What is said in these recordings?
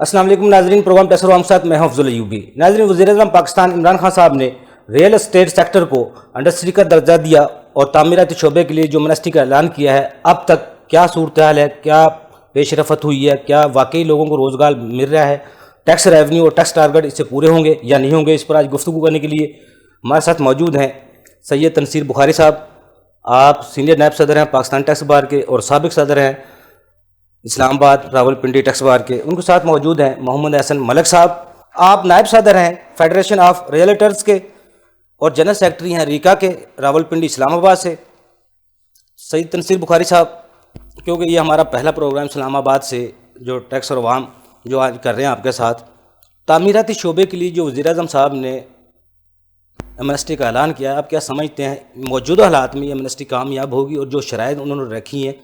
अस्सलाम वालेकुम नाजरीन, प्रोग्राम टैक्स के साथ मैं हूं अफजल अयूबी। नाजरीन, वज़ीर-ए-आज़म पाकिस्तान इमरान खान साहब ने रियल एस्टेट सेक्टर को इंडस्ट्री का दर्जा दिया और तामीराती शोबे के लिए जो एमनेस्टी का ऐलान किया है, अब तक क्या सूरत हाल है, क्या पेशरफत हुई है, क्या वाकई लोगों को रोज़गार मिल रहा है, टैक्स रेवन्यू और टैक्स टारगेट इससे पूरे होंगे या नहीं होंगे, इस पर आज गुफ्तगू करने के लिए हमारे साथ मौजूद हैं सैयद तनसीर बुखारी साहब। आप सीनियर नायब सदर हैं पाकिस्तान टैक्स बार के और साबिक सदर हैं इस्लामाबाद रावलपिंडी टैक्स बार के। उनके साथ मौजूद हैं मोहम्मद हसन मलिक साहब। आप नायब सदर हैं फेडरेशन ऑफ रियल्टर्स के और जनरल सेक्रेटरी हैं रीका के रावलपिंडी इस्लामाबाद से। सैयद तनसीर बुखारी साहब, क्योंकि ये हमारा पहला प्रोग्राम इस्लामाबाद से जो टैक्स और अवाम जो आज कर रहे हैं आपके साथ, तामीराती शोबे के लिए जो वज़ीर-ए-आज़म साहब ने एमनेस्टी का ऐलान किया है, आप क्या समझते हैं मौजूदा हालात में ये एमनेस्टी कामयाब होगी और जो शराइत उन्होंने रखी हैं,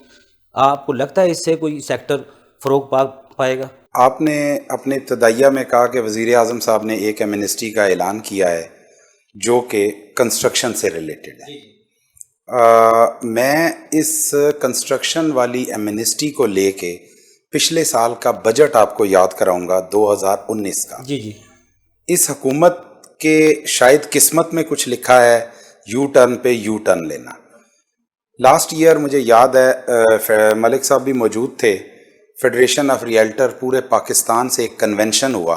आपको लगता है इससे कोई सेक्टर फ़रोग पा पाएगा? आपने अपने इब्तदाइया में कहा कि वज़ीर-ए-आज़म साहब ने एक एमनेस्टी का ऐलान किया है जो कि कंस्ट्रक्शन से रिलेटेड है। मैं इस कंस्ट्रक्शन वाली एमनेस्टी को लेके पिछले साल का बजट आपको याद कराऊंगा 2019 का। जी। इस हुकूमत के शायद किस्मत में कुछ लिखा है यू टर्न पे यू टर्न लेना। लास्ट ईयर मुझे याद है मलिक साहब भी मौजूद थे, फेडरेशन ऑफ रियल्टर पूरे पाकिस्तान से एक कन्वेंशन हुआ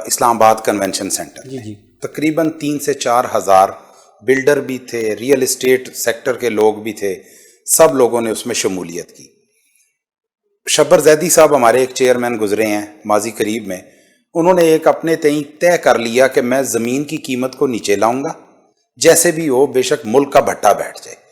इस्लामाबाद कन्वेंशन सेंटर। जी। तकरीबन 3 से 4 हज़ार बिल्डर भी थे, रियल एस्टेट सेक्टर के लोग भी थे, सब लोगों ने उसमें शमूलियत की। शब्बर जैदी साहब हमारे एक चेयरमैन गुजरे हैं माजी करीब में, उन्होंने एक अपने तय कर लिया कि मैं ज़मीन की कीमत को नीचे लाऊंगा, जैसे भी हो, बेशक मुल्क का भट्टा बैठ जाए।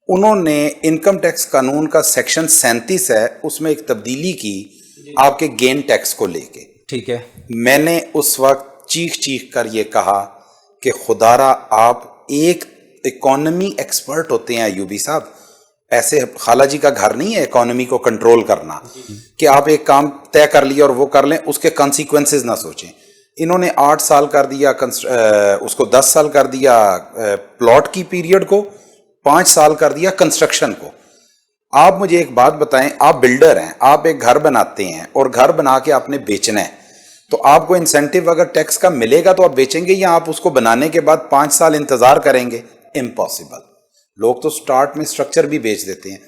उन्होंने इनकम टैक्स कानून का सेक्शन 37 है, उसमें एक तब्दीली की आपके गेन टैक्स को लेके। ठीक है। मैंने उस वक्त चीख कर ये कहा कि खुदारा आप एक इकोनॉमी एक्सपर्ट होते हैं यूबी साहब, ऐसे खाला जी का घर नहीं है इकोनॉमी को कंट्रोल करना कि आप एक काम तय कर लिया और वो कर लें, उसके कॉन्सिक्वेंसेस ना सोचें। इन्होंने 8 साल कर दिया, उसको 10 साल कर दिया प्लॉट की पीरियड को, 5 साल कर दिया कंस्ट्रक्शन को। आप मुझे एक बात बताएं, आप बिल्डर हैं, आप एक घर बनाते हैं और घर बना के आपने बेचना है, तो आपको इंसेंटिव अगर टैक्स का मिलेगा तो आप बेचेंगे या आप उसको बनाने के बाद 5 साल इंतजार करेंगे? इम्पॉसिबल। लोग तो स्टार्ट में स्ट्रक्चर भी बेच देते हैं।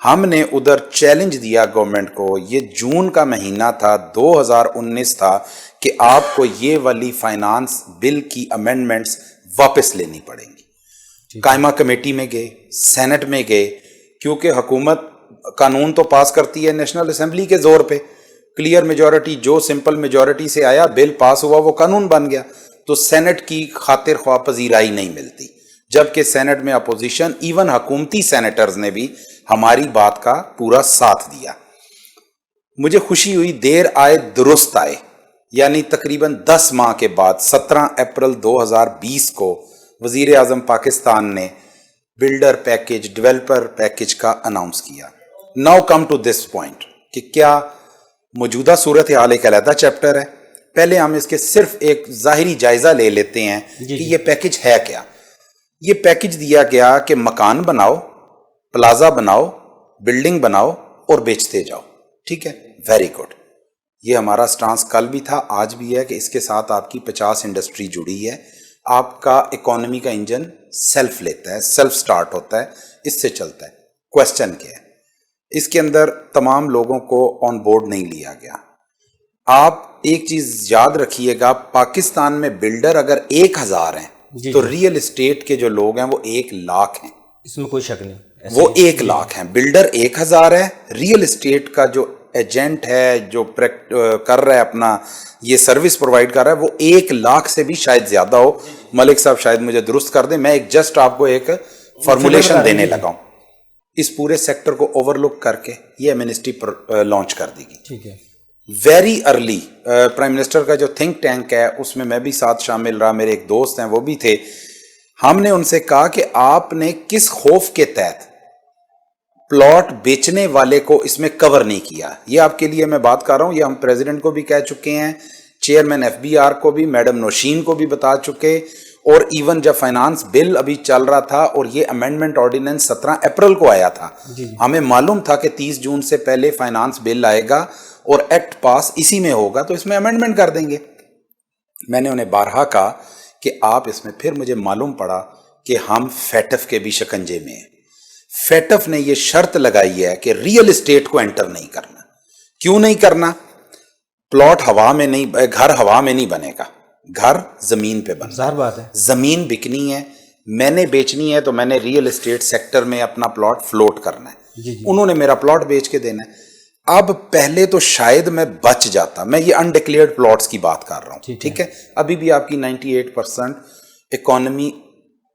हमने उधर चैलेंज दिया गवर्नमेंट को, ये जून का महीना था 2019 था, कि आपको ये वाली फाइनेंस बिल की अमेंडमेंट्स वापस लेनी पड़ेंगी। कायमा कमेटी में गए, सेनेट में गए, क्योंकि हुकूमत कानून तो पास करती है नेशनल असेंबली के जोर पे, क्लियर मेजॉरिटी, जो सिंपल मेजॉरिटी से आया बिल पास हुआ वो कानून बन गया, तो सेनेट की खातिर ख्वाह पजीराई नहीं मिलती, जबकि सेनेट में अपोजिशन, इवन हुकूमती सेनेटर्स ने भी हमारी बात का पूरा साथ दिया। मुझे खुशी हुई, देर आए दुरुस्त आए, यानी तकरीबन 10 माह के बाद 17 अप्रैल 2020 को वज़ीर-ए-आज़म पाकिस्तान ने बिल्डर पैकेज, डेवलपर पैकेज का अनाउंस किया। Now come to this point कि क्या मौजूदा सूरत हाल एक अलहदा चैप्टर है। पहले हम इसके सिर्फ एक ज़ाहिरी जायज़ा ले लेते हैं कि ये पैकेज है क्या। ये पैकेज दिया गया कि मकान बनाओ, प्लाजा बनाओ, बिल्डिंग बनाओ और बेचते जाओ। ठीक है, वेरी गुड। ये हमारा स्टांस कल भी था, आज भी है कि इसके साथ आपकी 50 इंडस्ट्री जुड़ी है, आपका इकोनॉमी का इंजन सेल्फ लेता है, सेल्फ स्टार्ट होता है, इससे चलता है। क्वेश्चन क्या है, इसके अंदर तमाम लोगों को ऑन बोर्ड नहीं लिया गया। आप एक चीज याद रखिएगा, पाकिस्तान में बिल्डर अगर 1000 हैं तो रियल एस्टेट के जो लोग हैं वो 1 लाख हैं, इसमें कोई शक नहीं, वो 1 लाख हैं। बिल्डर 1000 है, रियल एस्टेट का जो एजेंट है जो कर रहा है अपना ये सर्विस प्रोवाइड कर रहा है वो 1 लाख से भी शायद ज्यादा हो। मलिक साहब शायद मुझे दुरुस्त कर दें, मैं एक जस्ट आपको एक फॉर्मुलेशन देने लगा हूं। इस पूरे सेक्टर को ओवरलुक करके ये एमनेस्टी लॉन्च कर दी गई। ठीक है। वेरी अर्ली प्राइम मिनिस्टर का जो थिंक टैंक है उसमें मैं भी साथ शामिल रहा, मेरे एक दोस्त हैं वो भी थे। हमने उनसे कहा कि आपने किस खौफ के तहत प्लॉट बेचने वाले को इसमें कवर नहीं किया। ये आपके लिए मैं बात कर रहा हूं, ये हम प्रेसिडेंट को भी कह चुके हैं, चेयरमैन FBR को भी, मैडम नौशीन को भी बता चुके, और इवन जब फाइनेंस बिल अभी चल रहा था और ये अमेंडमेंट ऑर्डिनेंस 17 अप्रैल को आया था, हमें मालूम था कि 30 जून से पहले फाइनेंस बिल आएगा اور ایکٹ پاس اسی میں ہوگا تو اس میں امینڈمنٹ کر دیں گے. میں نے انہیں بارہا کہا کہ آپ اس میں پھر مجھے معلوم پڑا کہ ہم فیٹف کے بھی شکنجے میں ہیں. فیٹف نے یہ شرط لگائی ہے کہ ریئل اسٹیٹ کو انٹر نہیں کرنا. کیوں نہیں کرنا؟ پلاٹ ہوا میں نہیں، گھر ہوا میں نہیں بنے گا، گھر زمین پہ بنے. ظاہر بات ہے، زمین بکنی ہے، میں نے بیچنی ہے تو میں نے ریئل اسٹیٹ سیکٹر میں اپنا پلاٹ فلوٹ کرنا ہے. انہوں نے میرا پلاٹ بیچ کے دینا ہے. اب پہلے تو شاید میں بچ جاتا، میں یہ انڈکلیئرڈ پلاٹس کی بات کر رہا ہوں، ٹھیک ہے. ابھی بھی آپ کی 98% اکانومی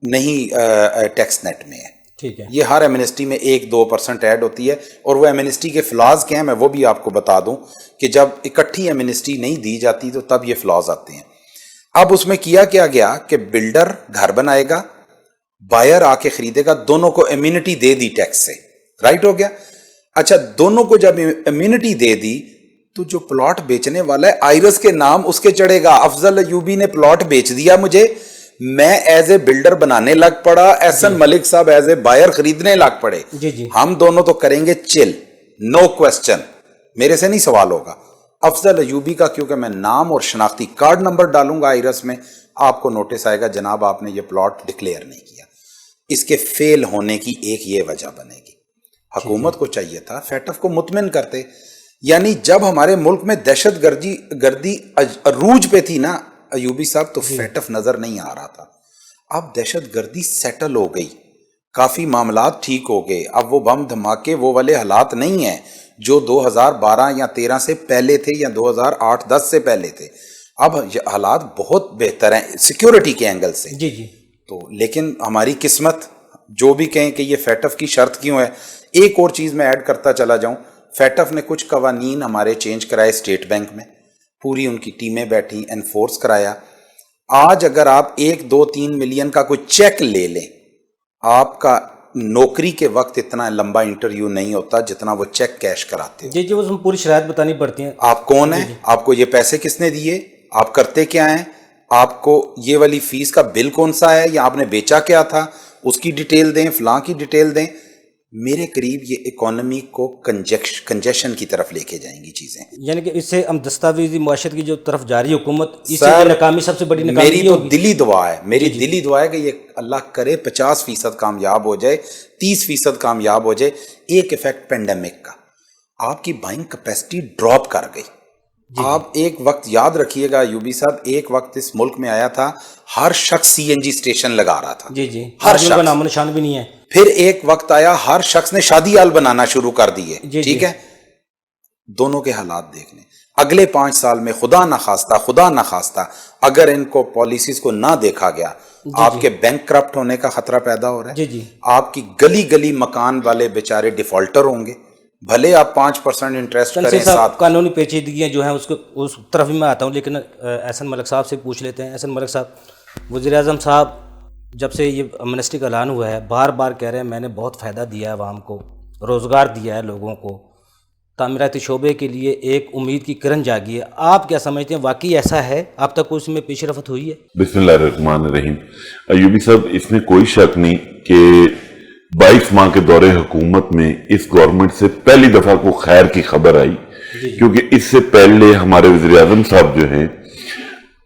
نہیں ٹیکس نیٹ میں ہے، ٹھیک ہے. یہ ہر ایمنسٹی میں 1-2% ایڈ ہوتی ہے. اور وہ ایمنسٹی کے فلاز کیا ہیں میں وہ بھی آپ کو بتا دوں کہ جب اکٹھی ایمنسٹی نہیں دی جاتی تو تب یہ فلاز آتے ہیں. اب اس میں کیا گیا کہ بلڈر گھر بنائے گا، بائر آ کے خریدے گا، دونوں کو امیونٹی دے دی ٹیکس سے. رائٹ ہو گیا. اچھا، دونوں کو جب امیونٹی دے دی تو جو پلاٹ بیچنے والا ہے آئرس کے نام اس کے چڑھے گا. افضل ایوبی نے پلاٹ بیچ دیا مجھے، میں ایز اے بلڈر بنانے لگ پڑا، احسن ملک صاحب ایز اے بائر خریدنے لگ پڑے. ہم دونوں تو کریں گے چل، نو کوسچن، میرے سے نہیں سوال ہوگا. افضل ایوبی کا کیونکہ میں نام اور شناختی کارڈ نمبر ڈالوں گا آئرس میں، آپ کو نوٹس آئے گا جناب آپ نے یہ پلاٹ ڈکلیئر نہیں کیا. اس کے فیل ہونے کی ایک یہ وجہ بنے گی. حکومت کو چاہیے تھا فیٹف کو مطمئن کرتے. یعنی جب ہمارے ملک میں دہشت گردی عروج پہ تھی نا ایوبی صاحب، تو فیٹف نظر نہیں آ رہا تھا. اب دہشت گردی سیٹل ہو گئی، کافی معاملات ٹھیک ہو گئے. اب وہ بم دھماکے وہ والے حالات نہیں ہیں جو 2012 یا 13 سے پہلے تھے یا 2008-10 سے پہلے تھے. اب حالات بہت بہتر ہیں سیکیورٹی کے اینگل سے. تو لیکن ہماری قسمت، جو بھی کہیں کہ یہ فیٹف کی شرط کیوں ہے. ایک اور چیز میں ایڈ کرتا چلا جاؤں، فیٹف نے کچھ قوانین ہمارے چینج کرائے اسٹیٹ بینک میں، پوری ان کی ٹیمیں بیٹھی، انفورس کرایا. آج اگر آپ 1-2-3 ملین کا کوئی چیک لے لیں، آپ کا نوکری کے وقت اتنا لمبا انٹرویو نہیں ہوتا جتنا وہ چیک کیش کراتے ہیں. جی وہ پوری شرائط بتانی پڑتی ہیں. آپ کون ہیں، آپ کو یہ پیسے کس نے دیے، آپ کرتے کیا ہیں، آپ کو یہ والی فیس کا بل کون سا ہے، یا آپ نے بیچا کیا تھا، اس کی ڈیٹیل دیں، فلاں کی ڈیٹیل دیں. میرے قریب یہ اکانومی کو کنجیشن کی طرف لے کے جائیں گی چیزیں. یعنی کہ اس سے ہم دستاویزی معاشرت کی جو طرف جا رہی ہے حکومت، اس سے ناکامی سب سے بڑی ناکامی میری تو دلی دعا ہے، میری دلی دعا ہے کہ یہ اللہ کرے 50% کامیاب ہو جائے، 30% کامیاب ہو جائے. ایک ایفیکٹ پینڈیمک کا، آپ کی بائنگ کیپیسٹی ڈراپ کر گئی. آپ ایک وقت یاد رکھیے گا یوبی صاحب، ایک وقت اس ملک میں آیا تھا ہر شخص سی این جی اسٹیشن لگا رہا تھا، ہر شخص کا نام و نشان بھی نہیں ہے. پھر ایک وقت آیا ہر شخص نے شادی ہال بنانا شروع کر دیے. ٹھیک ہے، دونوں کے حالات دیکھ لیں. اگلے 5 سال میں خدا نہ خواستہ اگر ان کو پالیسیز کو نہ دیکھا گیا، آپ کے بینک کرپٹ ہونے کا خطرہ پیدا ہو رہا ہے. آپ کی گلی گلی مکان والے بیچارے ڈیفالٹر ہوں گے، بھلے آپ 5% انٹرسٹ کریں. ساتھ قانونی پیچیدگیاں جو ہیں اس طرف میں آتا ہوں، لیکن احسن ملک صاحب سے پوچھ لیتے ہیں. احسن ملک صاحب، وزیر اعظم صاحب جب سے یہ امنسٹی کا اعلان ہوا ہے بار بار کہہ رہے ہیں میں نے بہت فائدہ دیا ہے عوام کو، روزگار دیا ہے لوگوں کو، تعمیراتی شعبے کے لیے ایک امید کی کرن جاگی ہے. آپ کیا سمجھتے ہیں، واقعی ایسا ہے؟ اب تک اس میں پیش رفت ہوئی ہے؟ بسم اللہ الرحمن الرحیم. ایوبی صاحب، اس میں کوئی شک نہیں کہ 22 ماہ کے دور حکومت میں اس گورنمنٹ سے پہلی دفعہ کو خیر کی خبر آئی، کیونکہ اس سے پہلے ہمارے وزیر اعظم صاحب جو ہیں،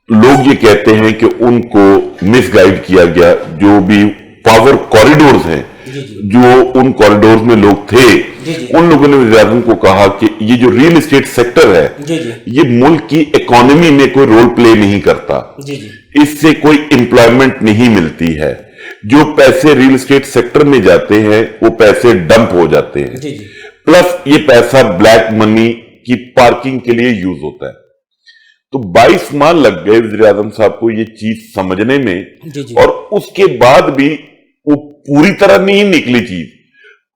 لوگ یہ کہتے ہیں کہ ان کو مس گائیڈ کیا گیا. جو بھی پاور کوریڈورز ہیں، جو ان کوریڈورز میں لوگ تھے، ان لوگوں نے وزیر اعظم کو کہا کہ یہ جو ریل اسٹیٹ سیکٹر ہے یہ ملک کی اکانومی میں کوئی رول پلے نہیں کرتا، اس سے کوئی امپلائمنٹ نہیں ملتی ہے. جو پیسے ریل اسٹیٹ سیکٹر میں جاتے ہیں وہ پیسے ڈمپ ہو جاتے ہیں، پلس یہ پیسہ بلیک منی کی پارکنگ کے لیے یوز ہوتا ہے. تو 22 ماہ لگ گئے وزیر اعظم صاحب کو یہ چیز سمجھنے میں، اور اس کے بعد بھی وہ پوری طرح نہیں نکلی چیز.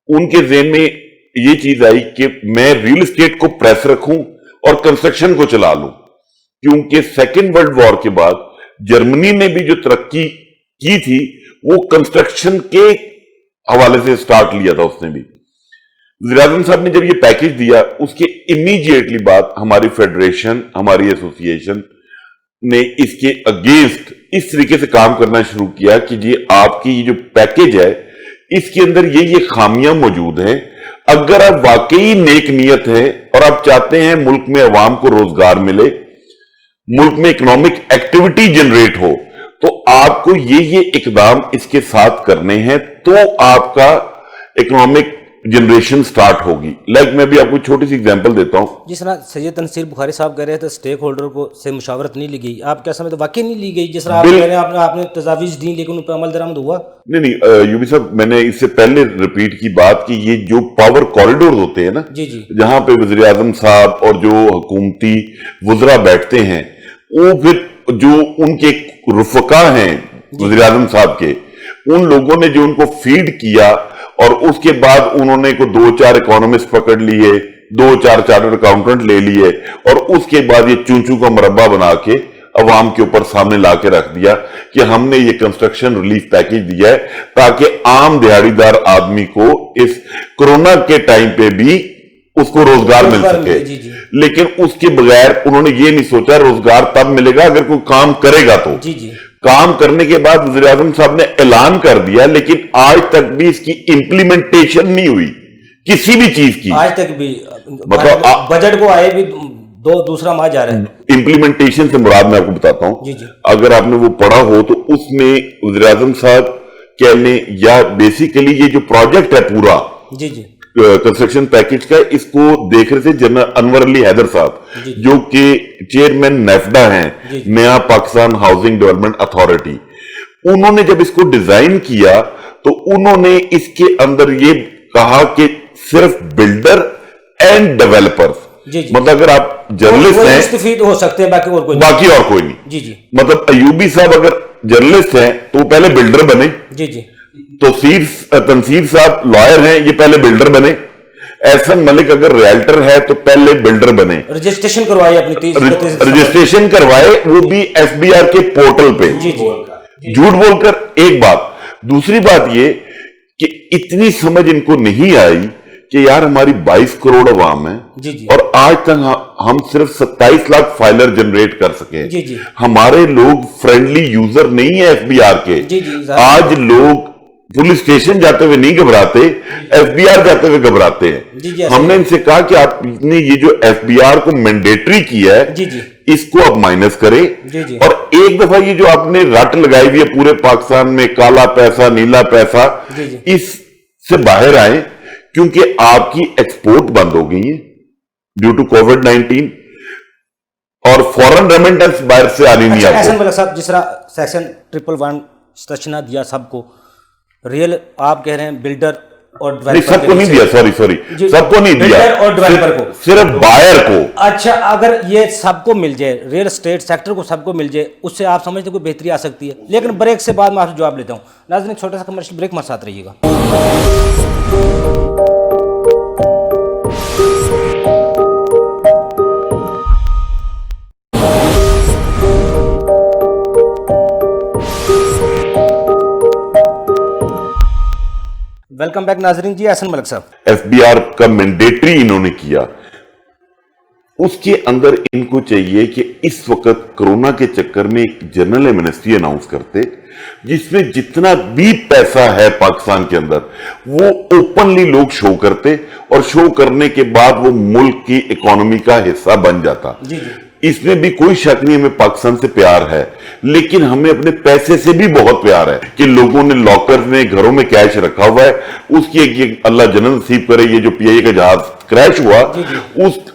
ان کے ذہن میں یہ چیز آئی کہ میں ریل اسٹیٹ کو پریس رکھوں اور کنسٹرکشن کو چلا لوں، کیونکہ سیکنڈ ورلڈ وار کے بعد جرمنی نے بھی جو ترقی کی تھی وہ کنسٹرکشن کے حوالے سے سٹارٹ لیا تھا اس نے بھی. وزیر اعظم صاحب نے جب یہ پیکج دیا اس کے امیڈیٹلی بعد ہماری فیڈریشن، ہماری ایسوسی ایشن نے اس کے اگینسٹ اس طریقے سے کام کرنا شروع کیا کہ جی آپ کی یہ جو پیکج ہے اس کے اندر یہ خامیاں موجود ہیں، اگر آپ واقعی نیک نیت ہے اور آپ چاہتے ہیں ملک میں عوام کو روزگار ملے، ملک میں اکنامک ایکٹیویٹی جنریٹ ہو، تو آپ کو یہ اقدام اس کے ساتھ کرنے ہیں، تو آپ کا اکنامک جنریشن سٹارٹ ہوگی۔ لائک میں بھی آپ کو چھوٹی سی اگزامپل دیتا ہوں۔ جس طرح سید تنصیر بخاری صاحب کہہ رہے تھے اسٹیک ہولڈر کو سے مشاورت نہیں لی گئی، آپ کیا سمجھتے واقعی نہیں لی گئی؟ جس طرح آپ کہہ رہے ہیں آپ نے تجاویز دی لیکن ان پہ عمل درآمد ہوا؟ نہیں یوبی صاحب، میں نے اس سے پہلے ریپیٹ کی بات کہ یہ جو پاور کوریڈور ہوتے ہیں نا، جی جی، جہاں پہ وزیر اعظم صاحب اور جو حکومتی وزراء بیٹھتے ہیں، وہ پھر جو ان کے رفقا ہیں وزیر اعظم صاحب کے، ان لوگوں نے جو ان کو فیڈ کیا، اور اس کے بعد انہوں نے کو 2-4 اکانومسٹ پکڑ لیے، 2-4 چارٹرڈ اکاؤنٹنٹ لے لیے، اور اس کے بعد یہ چونچو کا مربع بنا کے عوام کے اوپر سامنے لا کے رکھ دیا کہ ہم نے یہ کنسٹرکشن ریلیف پیکیج دیا ہے تاکہ عام دہاڑی دار آدمی کو اس کرونا کے ٹائم پہ بھی اس کو روزگار مل سکے۔ لیکن اس کے بغیر انہوں نے یہ نہیں سوچا روزگار تب ملے گا اگر کوئی کام کرے گا تو۔ کام کرنے کے بعد وزیر اعظم صاحب نے اعلان کر دیا، لیکن آج تک بھی اس کی امپلیمنٹیشن نہیں ہوئی کسی بھی چیز کی، آج تک بھی مطلب بجٹ کو آئے بھی دوسرا ماہ جا رہا ہے۔ امپلیمنٹیشن سے مراد میں آپ کو بتاتا ہوں، اگر آپ نے وہ پڑھا ہو تو اس میں وزیر اعظم صاحب کہہ لیں یا بیسیکلی یہ جو پروجیکٹ ہے پورا کنسٹرکشن پیکج کا، اس کو دیکھ رہے تھے جنرل انور علی حیدر صاحب جو کہ چیئرمین نیفڈا ہیں، نیا پاکستان ہاؤسنگ ڈیولپمنٹ اتھارٹی۔ انہوں نے جب اس کو ڈیزائن کیا تو انہوں نے اس کے اندر یہ کہا کہ صرف بلڈر اینڈ ڈیولپرز، مطلب اگر آپ جرنلسٹ ہیں مستفید ہو سکتے ہیں، باقی اور کوئی نہیں۔ مطلب ایوبی صاحب اگر جرنلسٹ ہیں تو وہ پہلے بلڈر بنے، تنصیر صاحب لائر ہیں، یہ پہلے بلڈر بنے، احسن ملک اگر ریالٹر ہے تو پہلے بلڈر بنے، رجسٹریشن کروائے اپنی، رجسٹریشن کروائے وہ بھی ایف بی آر کے پورٹل پہ، جھوٹ بول کر۔ ایک بات، دوسری بات یہ کہ اتنی سمجھ ان کو نہیں آئی کہ یار ہماری 22 کروڑ عوام ہے اور آج تک ہم صرف 27 لاکھ فائلر جنریٹ کر سکے، ہمارے لوگ فرینڈلی یوزر نہیں ہیں ایف بی آر کے۔ آج لوگ پولیس اسٹیشن جاتے ہوئے نہیں گھبراتے، ایف بی آر جاتے ہوئے گھبراتے ہیں۔ ہم نے ان سے کہا کہ آپ نے یہ جو ایف بی آر کو مینڈیٹری کیا ہے اس کو آپ مائنس کریں، اور ایک دفعہ یہ جو آپ نے رٹ لگائی ہوئی ہے پورے پاکستان میں کالا پیسہ نیلا پیسہ، اس سے باہر آئیں، کیونکہ آپ کی ایکسپورٹ بند ہو گئی ہے ڈیو ٹو کووڈ-19 اور فورن ریمیٹنس باہر سے آنی نہیں آتی۔ احسن ملک صاحب، جس طرح سیکشن 111 سٹیشنہ دیا سب کو، ریل آپ کہہ رہے ہیں بلڈر اور ڈیولپر، سب کو نہیں دیا، سوری سب کو نہیں دیا، بلڈر اور ڈیولپر کو، صرف بائر کو۔ اچھا، اگر یہ سب کو مل جائے، ریل اسٹیٹ سیکٹر کو سب کو مل جائے، اس سے آپ سمجھتے کوئی بہتری آ سکتی ہے؟ لیکن بریک سے بعد میں آپ سے جواب لیتا ہوں۔ ناظرین چھوٹا سا کمرشل بریک، ہمارے ساتھ رہیے گا۔ ویلکم بیک ناظرین جی، احسن ملک صاحب۔ ایف بی آر کا مینڈیٹری انہوں نے کیا، اس کے اندر ان کو چاہیے کہ اس وقت کرونا کے چکر میں ایک جنرل ایمنسٹی اناؤنس کرتے جس میں جتنا بھی پیسہ ہے پاکستان کے اندر وہ اوپنلی لوگ شو کرتے، اور شو کرنے کے بعد وہ ملک کی اکانومی کا حصہ بن جاتا۔ اس میں بھی کوئی شک نہیں، ہمیں پاکستان سے پیار ہے، لیکن ہمیں اپنے پیسے سے بھی بہت پیار ہے کہ لوگوں نے لاکر میں گھروں میں کیش رکھا ہوا ہے، اس کی اللہ جنت نصیب کرے یہ جو پی آئی کا جہاز کریش ہوا،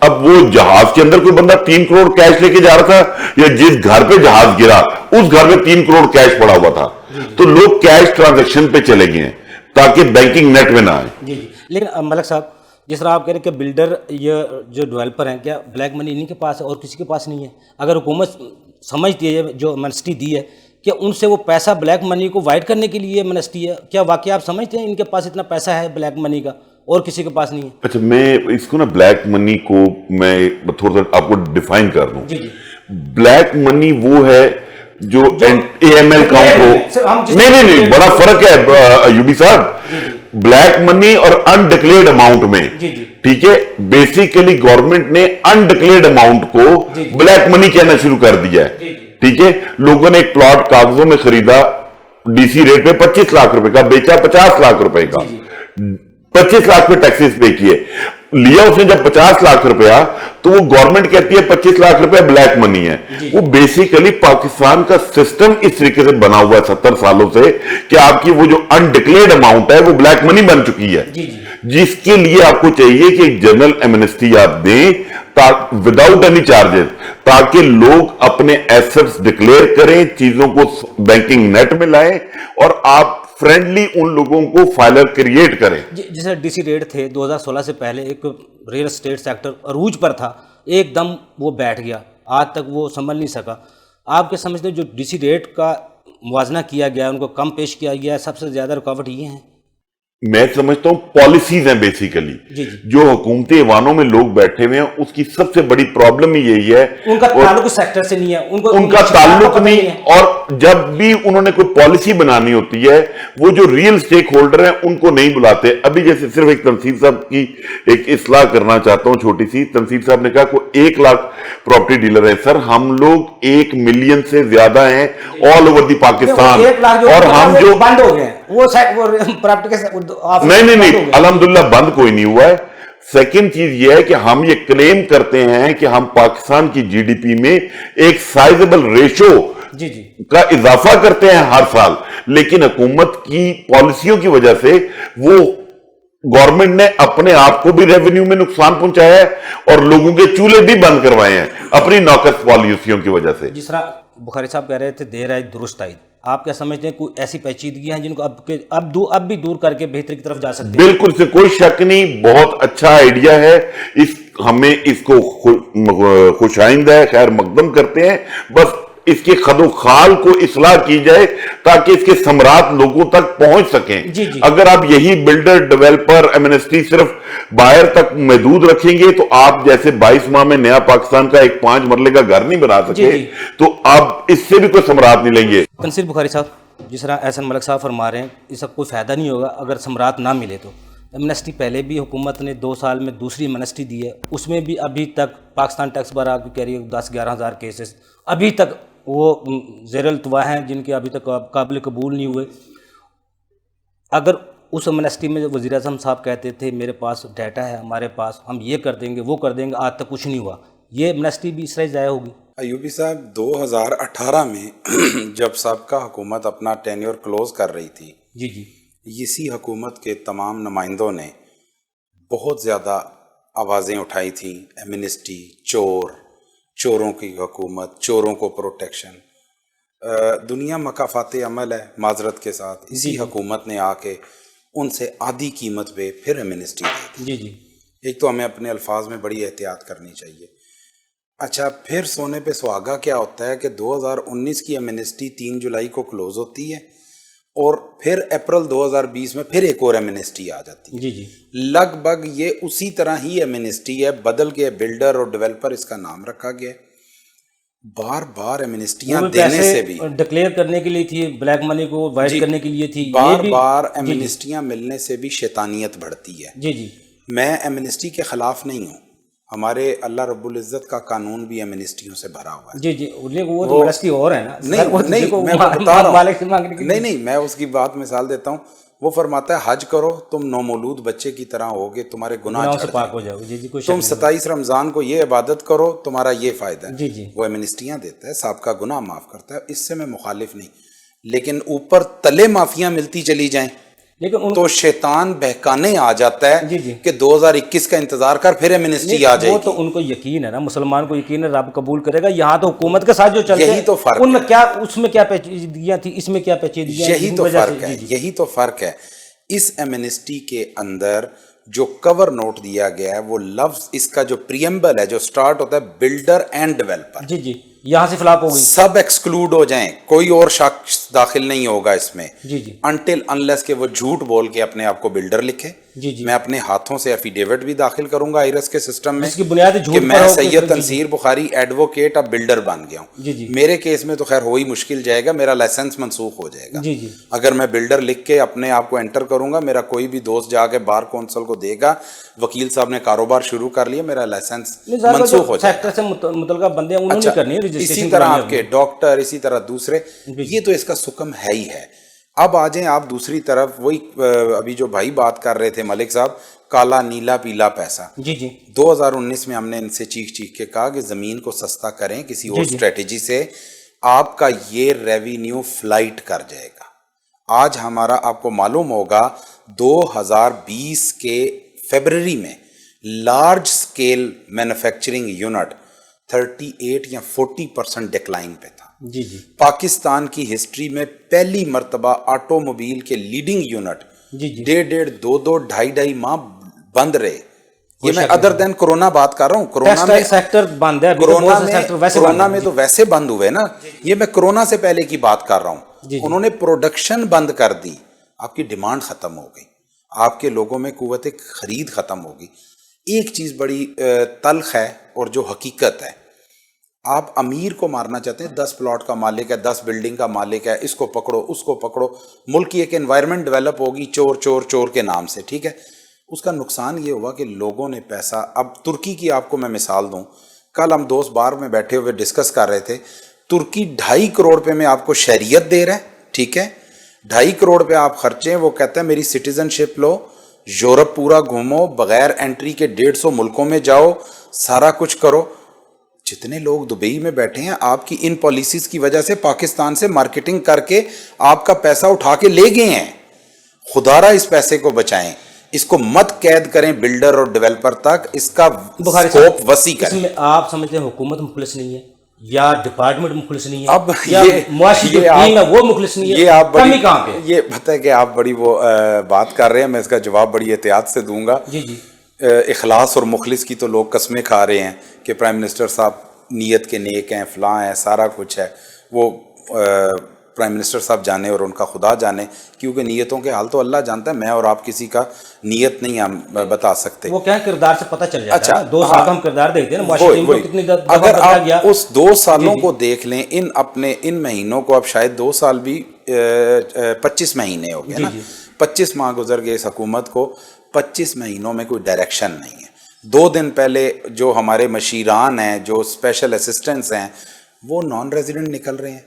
اب وہ جہاز کے اندر کوئی بندہ 3 کروڑ کیش لے کے جا رہا تھا، یا جس گھر پہ جہاز گرا اس گھر میں 3 کروڑ کیش پڑا ہوا تھا، تو لوگ کیش ٹرانزیکشن پہ چلے گئے ہیں تاکہ بینکنگ نیٹ میں نہ آئے۔ لیکن ملک صاحب، جس طرح آپ کہہ رہے ہیں کہ بلڈر یا جو ڈیولپر ہیں، کیا بلیک منی انہی کے پاس ہے اور کسی کے پاس نہیں ہے؟ اگر حکومت سمجھتی ہے جو امنسٹی دی ہے کہ ان سے وہ پیسہ بلیک منی کو وائٹ کرنے کے لیے امنسٹی ہے، کیا واقعی آپ سمجھتے ہیں ان کے پاس اتنا پیسہ ہے بلیک منی کا اور کسی کے پاس نہیں ہے؟ اچھا، میں اس کو نا بلیک منی کو میں تھوڑا سا آپ کو ڈیفائن کر دوں۔ بلیک منی وہ ہے جو اے ایم ایل اکاؤنٹ ہو، نہیں، بڑا فرق ہے ایوبی صاحب، بلیک منی اور انڈکلیئرڈ اماؤنٹ میں، ٹھیک ہے؟ بیسیکلی گورنمنٹ نے انڈکلیئرڈ اماؤنٹ کو بلیک منی کہنا شروع کر دیا ہے، ٹھیک ہے؟ لوگوں نے ایک پلاٹ کاغذوں میں خریدا ڈی سی ریٹ پہ 25 لاکھ روپے کا، بیچا 50 لاکھ روپے کا، 25 लाख पे टैक्सेस पे किए, लिया उसने जब 50 लाख रुपया, तो वो गवर्नमेंट कहती है 25 लाख रुपया ब्लैक मनी है। वो बेसिकली पाकिस्तान का सिस्टम इस तरीके से बना हुआ है 70 सालों से कि आपकी वो जो अनडिक्लेयर्ड अमाउंट है वो ब्लैक मनी बन चुकी है, जिसके लिए आपको चाहिए कि एक जनरल एमनेस्टी आप दें विदाउट एनी चार्जेस, ताकि लोग अपने एसेट्स डिक्लेयर करें, चीजों को बैंकिंग नेट में लाएं और आप फ्रेंडली उन लोगों को फाइलर क्रिएट करें। जैसे डीसी रेट थे 2016 से पहले, एक रियल एस्टेट सेक्टर अरूज पर था, एकदम वो बैठ गया, आज तक वो संभल नहीं सका। आपके समझते जो डीसी रेट का मुवाजना किया गया, उनको कम पेश किया गया, सबसे ज्यादा रुकावट ये है? मैं समझता हूं पॉलिसीज हैं बेसिकली, जो हुकूमती ऐवानों में लोग बैठे हुए हैं, उसकी सबसे बड़ी प्रॉब्लम ही यही है, उनका ताल्लुक सेक्टर से नहीं है, उनका ताल्लुक नहीं है। और जब भी उन्होंने कोई पॉलिसी बनानी होती है, वो जो रियल स्टेक होल्डर हैं उनको नहीं बुलाते। अभी जैसे सिर्फ एक तंसीर साहब की एक इस्लाह करना चाहता हूं छोटी सी। तंसीर साहब ने कहा कोई 1 लाख प्रॉपर्टी डीलर है। सर, हम लोग 1 मिलियन से ज्यादा हैं ऑल ओवर दी पाकिस्तान, और हम जो बंद हो गए वो प्रॉपर्टी के नहीं, अल्हम्दुलिल्लाह बंद कोई नहीं हुआ है। सेकंड चीज ये है कि हम ये क्लेम करते हैं कि हम पाकिस्तान की जीडीपी में एक साइजेबल रेशो का इजाफा करते हैं हर साल, लेकिन हुकूमत की पॉलिसियों की वजह से वो गवर्नमेंट ने अपने आप को भी रेवेन्यू में नुकसान पहुंचाया है और लोगों के चूल्हे भी बंद करवाए हैं अपनी नौकस पॉलिसियों की वजह से। जिस तरह बुखारी साहब कह रहे थे देर आए दुरुस्त आई, आप क्या समझते हैं कोई ऐसी पेचीदगी हैं जिनको अब भी दूर करके बेहतरी की तरफ जा सकते हैं? बिल्कुल से कोई शक नहीं, बहुत अच्छा आइडिया है। हमें इसको खुशाइंद है, खैर मकदम करते हैं। बस इसके खदोखाल को इस्लाह की जाए ताकि इसके सम्राट लोगों तक पहुंच सकें। अगर आप यही बिल्डर डेवलपर एमनेस्टी सिर्फ बाहर तक महदूद रखेंगे तो आप जैसे 22 माह में नया पाकिस्तान का एक 5 मरले का घर नहीं बना सके, तो आप इससे भी कोई सम्राट नहीं लेंगे। तंसीर बुखारी साहब, जिस तरह एहसन मलिक साहब फरमा रहे हैं, इसका कोई फायदा नहीं होगा अगर सम्राट ना मिले तो। एमनेस्टी पहले भी हुकूमत ने 2 साल में दूसरी एमनेस्टी दी है, उसमें भी अभी तक पाकिस्तान टैक्स बार आपकी कह रही है 10-11 हज़ार केसेस अभी तक वो ज़ेर-ए-इल्तवा हैं, जिनके अभी तक काबिल कबूल नहीं हुए। अगर उस एमनेस्टी में वज़ीर-ए-आज़म साहब कहते थे मेरे पास डाटा है, हमारे पास, हम ये कर देंगे वो कर देंगे, आज तक कुछ नहीं हुआ, ये एमनेस्टी भी इस तरह ज़ाया होगी? अयूबी साहब, 2018 में जब सबका हुकूमत अपना टेन्योर क्लोज कर रही थी, इसी हुकूमत के तमाम नुमाइंदों ने बहुत ज़्यादा आवाज़ें उठाई थी, एमनेस्टी, चोरों की हुकूमत, चोरों को प्रोटेक्शन। दुनिया मकाफात अमल है माजरत के साथ, इसी हुकूमत ने आके उनसे आधी कीमत पे फिर एमनेस्टी दी थी। एक तो हमें अपने अल्फाज में बड़ी एहतियात करनी चाहिए। अच्छा, फिर सोने पे सुहागा क्या होता है कि 2019 की एमनेस्टी 3 जुलाई को क्लोज होती है और फिर अप्रैल 2020 में फिर एक और एमनेस्टी आ जाती है। लगभग ये उसी तरह ही एमनेस्टी है, बदल के बिल्डर और डेवलपर इसका नाम रखा गया। बार बार एमनेस्टियां देने से भी डिक्लेयर करने के लिए थी, ब्लैक मनी को वाइट करने के लिए थी, बार एमनेस्टियां मिलने से भी शैतानियत बढ़ती है। मैं एमनेस्टी के खिलाफ नहीं हूँ, हमारे अल्लाह रब्बुल इज़्ज़त का कानून भी एमनेस्टियों से भरा हुआ है। वो तो एमनेस्टी और है ना। नहीं, मैं बता रहा हूँ, नहीं, मैं उसकी बात मिसाल देता हूँ। वो फरमाता है हज करो, तुम नौमौलूद बच्चे की तरह होगे, तुम्हारे गुनाह से पाक हो जाओगे। तुम 27 रमज़ान को ये इबादत करो, तुम्हारा ये फ़ायदा है। वो एमनेस्टियाँ देता है, सबका गुनाह माफ़ करता है, इससे मैं मुखालिफ नहीं, लेकिन ऊपर तले माफियाँ मिलती चली जाएं, लेकिन तो शैतान बहकाने आ जाता है कि 2021 का इंतजार कर, फिर एमनेस्टी आ जाएगी। वो तो उनको यकीन है ना, मुसलमान को यकीन है रब कबूल करेगा। यहाँ तो हुकूमत के साथ जो चलते यही तो फर्क उनमें क्या, उसमें क्या पेचीदगियां थी, इसमें क्या पेचीदगियां, यही तो फर्क है, यही तो फर्क है। इस एमनेस्टी के अंदर जो कवर नोट दिया गया है, वो लफ्ज, इसका जो प्रीएम्बल है, जो स्टार्ट होता है बिल्डर एंड डेवलपर, यहाँ से फ्लॉप हो गई, सब एक्सक्लूड हो जाएं, कोई और शख्स दाखिल नहीं होगा इसमें, अनटिल अनलेस के वो झूठ बोल के अपने आप को बिल्डर लिखे। मैं अपने हाथों से एफिडेविट भी दाखिल करूंगा आईरस के सिस्टम में कि मैं सैयद तंसीर बुखारी एडवोकेट अब बिल्डर बन गया हूँ। मेरे केस में तो खैर हो ही मुश्किल जाएगा, मेरा लाइसेंस मनसूख हो जाएगा। अगर मैं बिल्डर लिख के अपने आप को एंटर करूंगा, मेरा कोई भी दोस्त जाके बार कौंसल को देगा वकील साहब ने कारोबार शुरू कर लिया, मेरा लाइसेंस मनसूख हो जाएगा। इसी तरह आपके डॉक्टर, इसी तरह दूसरे, ये तो इसका सुकम है ही है। اب آ جائیں آپ دوسری طرف, وہی ابھی جو بھائی بات کر رہے تھے ملک صاحب, کالا نیلا پیلا پیسہ. جی جی 2019 میں ہم نے ان سے چیخ کے کہا کہ زمین کو سستا کریں کسی اور جی اسٹریٹجی سے, آپ کا یہ ریونیو فلائٹ کر جائے گا. آج ہمارا آپ کو معلوم ہوگا 2020 کے فیبرری میں لارج سکیل مینوفیکچرنگ یونٹ 38 یا 40% ڈکلائن پہ تھا. جی جی پاکستان کی ہسٹری میں پہلی مرتبہ آٹو موبیل کے لیڈنگ یونٹ جی جی 1.5 2.5 ماہ بند رہے. یہ میں ادر دین کورونا بات کر رہا ہوں. ٹیکسٹائل سیکٹر بند ہے, کورونا میں تو ویسے بند ہوئے نا, یہ میں کورونا سے پہلے کی بات کر رہا ہوں. انہوں نے پروڈکشن بند کر دی, آپ کی ڈیمانڈ ختم ہو گئی, آپ کے لوگوں میں قوت خرید ختم ہو گئی. ایک چیز بڑی تلخ ہے اور جو حقیقت ہے, آپ امیر کو مارنا چاہتے ہیں, 10 پلاٹ کا مالک ہے, 10 بلڈنگ کا مالک ہے, اس کو پکڑو اس کو پکڑو, ملک کی ایک انوائرمنٹ ڈیولپ ہوگی چور چور چور کے نام سے, ٹھیک ہے. اس کا نقصان یہ ہوا کہ لوگوں نے پیسہ, اب ترکی کی آپ کو میں مثال دوں, کل ہم دوست بار میں بیٹھے ہوئے ڈسکس کر رہے تھے, ترکی 2.5 کروڑ روپے میں آپ کو شہریت دے رہا ہے, ٹھیک ہے, 2.5 کروڑ پہ آپ خرچیں, وہ کہتا ہے میری سٹیزن شپ لو, یورپ پورا گھومو, بغیر انٹری کے 150 ملکوں میں جاؤ, سارا کچھ کرو. جتنے لوگ دبئی میں بیٹھے ہیں آپ کی ان پالیسیز کی وجہ سے پاکستان سے مارکیٹنگ کر کے آپ کا پیسہ اٹھا کے لے گئے ہیں. خدا را اس پیسے کو بچائیں, اس کو مت قید کریں بلڈر اور ڈیولپر تک, اس کا سکوپ وسیع کریں. اس میں آپ سمجھتے ہیں حکومت مخلص نہیں ہے یا ڈپارٹمنٹ مخلص نہیں ہے, اب یا معاشی جو ٹیم ہے وہ مخلص نہیں ہے, یہ آپ کمی کہاں پہ؟ یہ پتہ ہے کہ آپ بڑی وہ بات کر رہے ہیں, میں اس کا جواب بڑی احتیاط سے دوں گا. جی جی اخلاص اور مخلص کی تو لوگ قسمیں کھا رہے ہیں کہ پرائم منسٹر صاحب نیت کے نیک ہیں, فلاں ہیں, سارا کچھ ہے. وہ پرائم منسٹر صاحب جانے اور ان کا خدا جانے, کیونکہ نیتوں کے حال تو اللہ جانتا ہے, میں اور آپ کسی کا نیت نہیں ہم بتا سکتے. وہ کیا کردار سے پتہ چل جاتا ہے. اچھا 2 سال کا ہم کردار دیکھتے ہیں نا, معاشی ٹیم کو کتنی دفعہ اگر بتایا گیا. آپ اس 2 سالوں کو دیکھ لیں, ان مہینوں کو, اب شاید 2 سال بھی 25 مہینے ہو گئے نا, 25 ماہ گزر گئے اس حکومت کو, 25 مہینوں میں کوئی ڈائریکشن نہیں ہے. 2 دن پہلے جو ہمارے مشیران ہیں, جو اسپیشل اسسٹنٹس ہیں, وہ نان ریزیڈنٹ نکل رہے ہیں.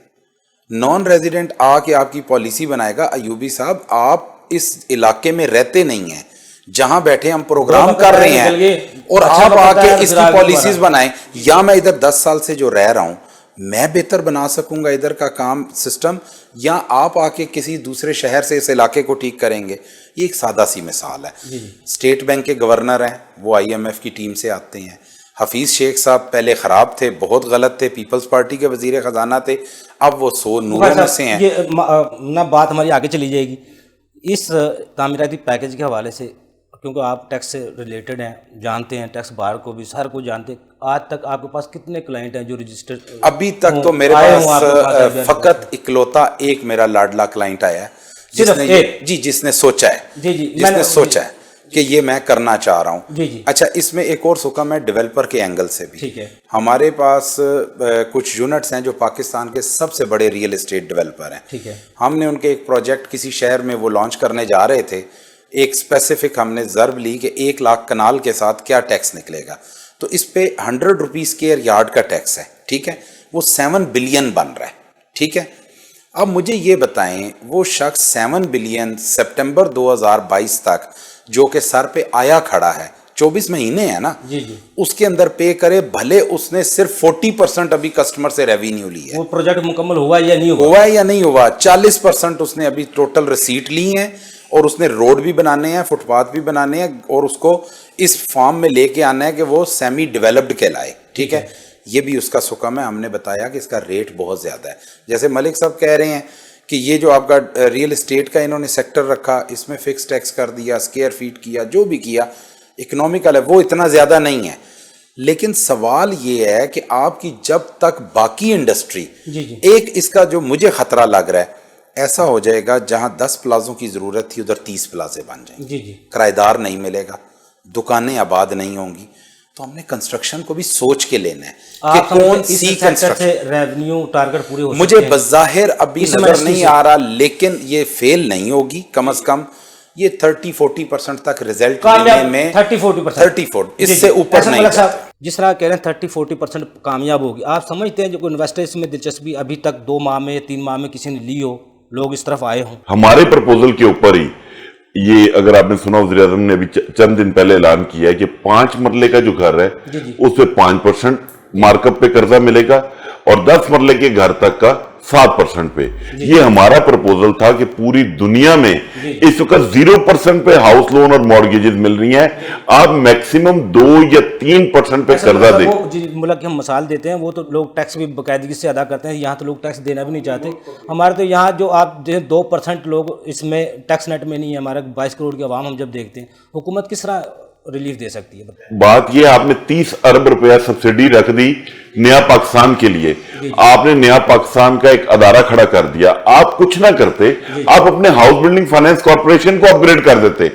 نان ریزیڈنٹ آ کے آپ کی پالیسی بنائے گا. ایوبی صاحب آپ اس علاقے میں رہتے نہیں ہیں, جہاں بیٹھے ہم پروگرام کر رہے ہیں, اور آپ آ کے اس کی پالیسیز بنائیں. یا میں ادھر 10 سال سے جو رہ رہا ہوں, میں بہتر بنا سکوں گا ادھر کا کام سسٹم, یا آپ آ کے کسی دوسرے شہر سے اس علاقے کو ٹھیک کریں گے. یہ ایک سادہ سی مثال ہے. اسٹیٹ بینک کے گورنر ہیں, وہ IMF کی ٹیم سے آتے ہیں. حفیظ شیخ صاحب پہلے خراب تھے, بہت غلط تھے, پیپلز پارٹی کے وزیر خزانہ تھے, اب وہ 100 نوروں میں سے ہیں. یہ نہ بات ہماری آگے چلی جائے گی اس تعمیراتی پیکج کے حوالے سے, کیونکہ آپ ٹیکس سے ریلیٹڈ ہیں, جانتے ہیں ٹیکس بار کو بھی, سر کو جانتے ہیں. آج تک آپ کے پاس کتنے کلائنٹ ہیں جو رجسٹر؟ ابھی تک تو میرے پاس فقط اکلوتا ایک میرا لاڈلا کلائنٹ آیا ہے, جس نے سوچا ہے, جس نے سوچا ہے کہ یہ میں کرنا چاہ رہا ہوں. اچھا, اس میں ایک اور سکم ہے ڈیولپر کے اینگل سے بھی. ہمارے پاس کچھ یونٹس ہیں جو پاکستان کے سب سے بڑے ریئل اسٹیٹ ڈیولپر ہیں. ہم نے ان کے ایک پروجیکٹ کسی شہر میں وہ لانچ کرنے جا رہے تھے. ایک اسپیسیفک ہم نے ضرب لی کہ 1 لاکھ کنال کے ساتھ کیا ٹیکس نکلے گا, تو اس پہ 100 روپیز اسکوائر یارڈ کا ٹیکس ہے, ٹھیک ہے, وہ 7 بلین بن رہا ہے, ٹھیک ہے. اب مجھے یہ بتائیں, وہ شخص 7 بلین سپٹمبر 2022 تک جو کہ سر پہ آیا کھڑا ہے, 24 مہینے ہیں نا, اس کے اندر پے کرے, بھلے اس نے صرف 40% ابھی کسٹمر سے ریونیو لی ہے. وہ پروجیکٹ مکمل ہوا یا نہیں ہوا یا نہیں ہوا, 40% اس نے ابھی ٹوٹل ریسیٹ لی ہیں, اور اس نے روڈ بھی بنانے ہیں, فٹ پاتھ بھی بنانے ہیں, اور اس کو اس فارم میں لے کے آنا ہے کہ وہ سیمی ڈیولپڈ کہلائے, ٹھیک ہے. یہ بھی اس کا سکم ہے. ہم نے بتایا کہ اس کا ریٹ بہت زیادہ ہے. جیسے ملک صاحب کہہ رہے ہیں کہ یہ جو آپ کا ریئل اسٹیٹ کا انہوں نے سیکٹر رکھا, اس میں فکس ٹیکس کر دیا, اسکیئر فیٹ کیا, جو بھی کیا, اکنومیکل ہے, وہ اتنا زیادہ نہیں ہے. لیکن سوال یہ ہے کہ آپ کی جب تک باقی انڈسٹری, ایک اس کا جو مجھے خطرہ لگ رہا ہے, ایسا ہو جائے گا جہاں 10 پلازوں کی ضرورت تھی ادھر 30 پلازے بن جائیں گے, کرایہ دار نہیں ملے گا, دکانیں آباد نہیں ہوں گی. تو ہم نے کنسٹرکشن کو بھی سوچ کے لینا ہے کہ کون سی کنسٹرکشن ریونیو ٹارگٹ پوری ہو. مجھے بظاہر ابھی نظر نہیں آ رہا, لیکن یہ فیل نہیں ہوگی. کم از کم یہ 30-40% تک ریزلٹ لینے میں 30-40 اس سے اوپر نہیں جاتا. جس طرح کہہ رہے ہیں 30-40% کامیاب ہوگی, آپ سمجھتے ہیں جو کوئی انویسٹر اس میں دلچسپی ابھی تک 2 ماہ میں 3 ماہ میں کسی نے لی ہو, लोग इस तरफ आए हों। हमारे प्रपोजल के ऊपर ही ये, अगर आपने सुना, वज़ीर आज़म ने अभी चंद दिन पहले ऐलान किया है कि 5 मरले का जो घर है उस पे 5% मार्कअप पे कर्जा मिलेगा और 10 मरले के घर तक का 7% पे। ये हमारा प्रपोजल था कि पूरी दुनिया में इस वक्त 0% पे हाउस लोन और मॉर्गेजेस मिल रही हैं, आप मैक्सिमम 2 या 3% पे कर्जा दें। वो जिस मुल्क की हम मिसाल देते हैं वो तो लोग टैक्स भी बाकायदगी से अदा करते हैं, यहाँ तो लोग टैक्स देना भी नहीं चाहते। हमारे तो यहाँ जो आप 2% लोग इसमें टैक्स नेट में नहीं है, हमारे 22 करोड़ की आवाम हम जब देखते हैं, हुकूमत किस तरह रिलीफ दे सकती है? बात ये, आपने 30 अरब रुपया सब्सिडी रख दी नया पाकिस्तान के लिए, आपने नया पाकिस्तान का एक अदारा खड़ा कर दिया, आप कुछ ना करते, आप अपने हाउस बिल्डिंग फाइनेंस कॉर्पोरेशन को अपग्रेड कर देते,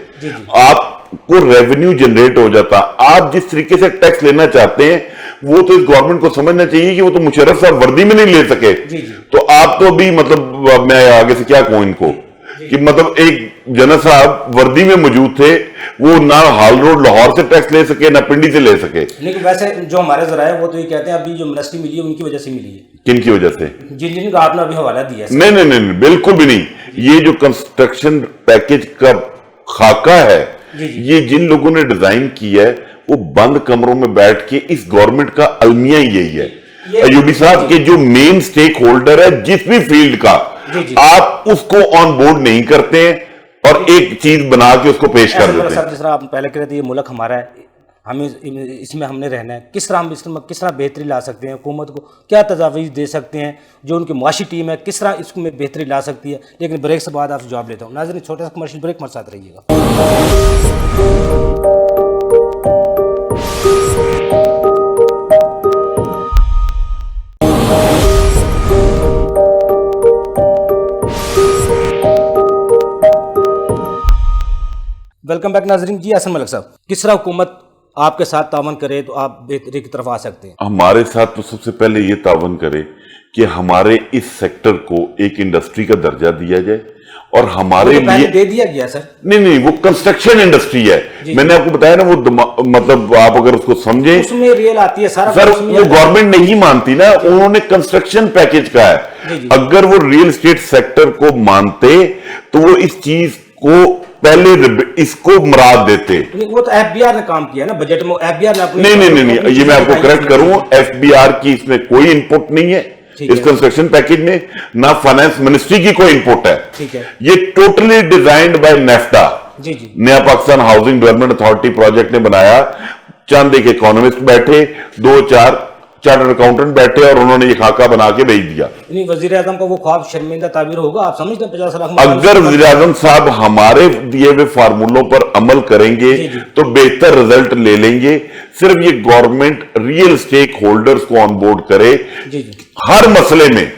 आपको रेवेन्यू जनरेट हो जाता। आप जिस तरीके से टैक्स लेना चाहते हैं वो तो इस गवर्नमेंट को समझना चाहिए कि वो तो मुशर्रफ साहब वर्दी में नहीं ले सके, तो आप तो भी, मतलब मैं आगे से क्या कहूं इनको, कि मतलब एक जनरल साहब वर्दी में मौजूद थे, वो ना हाल रोड लाहौर से टैक्स ले सके ना पिंडी से ले सके। लेकिन वैसे जो हमारे जरा है वो तो ये कहते हैं अभी जो मिनिस्ट्री मिली है उनकी वजह से मिली है। किन की वजह से? जिनका आपने अभी हवाला दिया है। नहीं, बिल्कुल भी नहीं। ये जो कंस्ट्रक्शन पैकेज का खाका है, ये जिन लोगों ने डिजाइन किया है वो बंद कमरों में बैठ के, इस गवर्नमेंट का अलमिया यही है। अयूबी साहब के जो मेन स्टेक होल्डर है जिस भी फील्ड का, आप उसको ऑन बोर्ड नहीं करते हैं और एक चीज बना के उसको पेश कर देते हैं। जिस तरह आप पहले कह रहे थे ये मुल्क हमारा है, हमें इसमें हमने रहना है, किस तरह हम इसमें किस तरह बेहतरी ला सकते हैं, हुकूमत को क्या तजावीज़ दे सकते हैं, जो उनकी मुआशी टीम है किस तरह इसमें बेहतरी ला सकती है। लेकिन ब्रेक से बाद आपसे जवाब लेता हूँ। नाज़रीन, छोटा सा कमर्शियल ब्रेक, हमारे साथ रहिएगा। वेलकम बैक नाजरीन। जी हसन मलिक साहब, किस तरह हुकूमत आपके साथ तावन करे तो आप बेहतरी की तरफ आ सकते हैं? हमारे साथ तो सबसे पहले ये तावन करे कि हमारे इस सेक्टर को एक इंडस्ट्री का दर्जा दिया जाए और हमारे लिए दे दिया गया सर। नहीं, वो कंस्ट्रक्शन इंडस्ट्री है। मैंने आपको बताया ना, वो मतलब आप अगर उसको समझें, उसमें रियल आती है सारा। सर वो गवर्नमेंट नहीं मानती ना, उन्होंने कंस्ट्रक्शन पैकेज का है। अगर वो रियल एस्टेट सेक्टर को मानते तो वो इस चीज को पहले इसको मुराद देते। वो तो एफबीआर ने काम किया ना बजट में, एफबीआर ने नहीं, ये मैं आपको करेक्ट करूं, एफबीआर की इसमें कोई इनपुट नहीं है इस कंस्ट्रक्शन पैकेज में, ना फाइनेंस मिनिस्ट्री की कोई इनपुट है। ठीक है, ये टोटली डिजाइन्ड बाय नेफ्टा, नया Pakistan housing development authority project ने बनाया। चंद एक इकोनॉमिस्ट बैठे, 2-4 चार्टर्ड अकाउंटेंट बैठे और उन्होंने ये खाका बना के भेज दिया। वजीर आजम का वो ख्वाब शर्मिंदा ताबीर होगा, आप समझते हैं? 50 लाख अगर वजीर आजम साहब हमारे दिए हुए फार्मूलों पर अमल करेंगे तो बेहतर रिजल्ट ले लेंगे। सिर्फ ये गवर्नमेंट रियल स्टेक होल्डर्स को ऑन बोर्ड करे हर मसले में।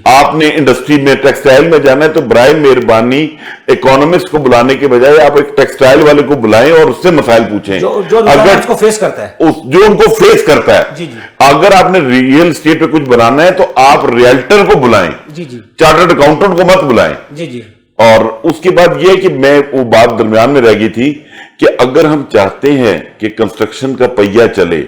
आपने इंडस्ट्री में, टेक्सटाइल में जाना है तो बराए मेहरबानी इकोनॉमिस्ट को बुलाने के बजाय आप एक टेक्सटाइल वाले को बुलाएं और उससे मसाइल पूछें जो अगर उसको फेस करता है, जो उनको फेस करता है। अगर आपने रियल स्टेट पे कुछ बनाना है तो आप रियल्टर को बुलाएं, चार्टर्ड अकाउंटेंट को मत बुलाएं। और उसके बाद यह कि मैं वो बात दरमियान में रह गई थी कि अगर हम चाहते हैं कि कंस्ट्रक्शन का पहिया चले